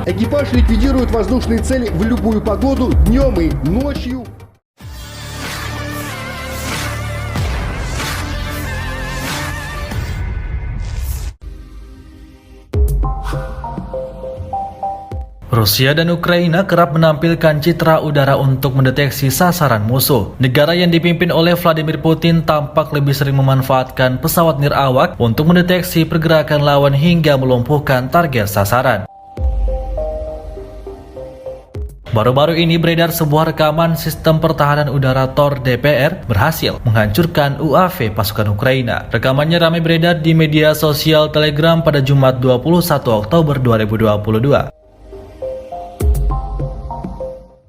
Экипаж ликвидирует воздушные цели в любую погоду, днем и ночью. Rusia dan Ukraina kerap menampilkan citra udara untuk mendeteksi sasaran musuh. Negara yang dipimpin oleh Vladimir Putin tampak lebih sering memanfaatkan pesawat nirawak untuk mendeteksi pergerakan lawan hingga melumpuhkan target sasaran. Baru-baru ini beredar sebuah rekaman sistem pertahanan udara Tor DPR berhasil menghancurkan UAV pasukan Ukraina. Rekamannya ramai beredar di media sosial Telegram pada Jumat 21 Oktober 2022.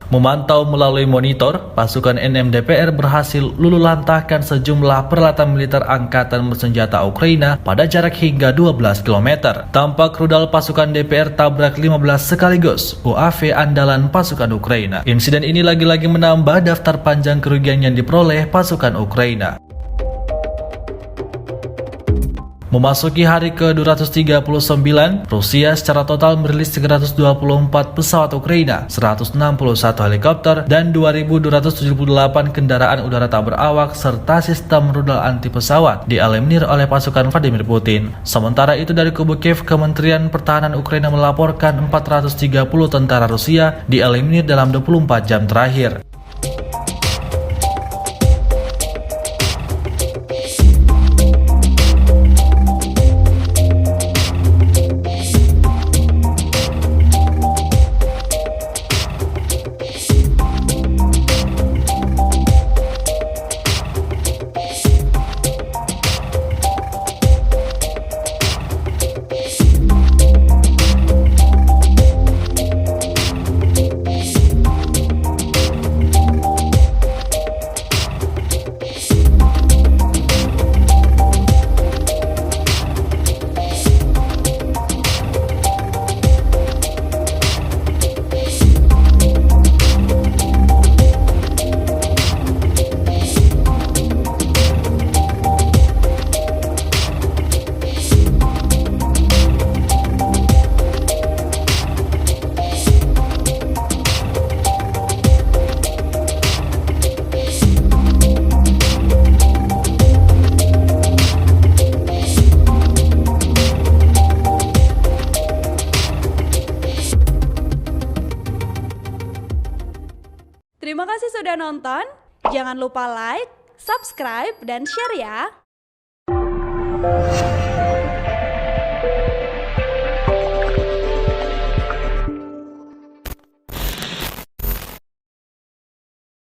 Memantau melalui monitor, pasukan NMDPR berhasil luluhlantahkan sejumlah peralatan militer angkatan bersenjata Ukraina pada jarak hingga 12 km. Tampak rudal pasukan DPR tabrak 15 sekaligus UAV andalan pasukan Ukraina. Insiden ini lagi-lagi menambah daftar panjang kerugian yang diperoleh pasukan Ukraina. Memasuki hari ke-239, Rusia secara total merilis 324 pesawat Ukraina, 161 helikopter, dan 2.278 kendaraan udara tak berawak serta sistem rudal anti pesawat dieliminir oleh pasukan Vladimir Putin. Sementara itu dari kubu Kiev, Kementerian Pertahanan Ukraina melaporkan 430 tentara Rusia dieliminir dalam 24 jam terakhir. Terima kasih sudah nonton. Jangan lupa like, subscribe, dan share ya.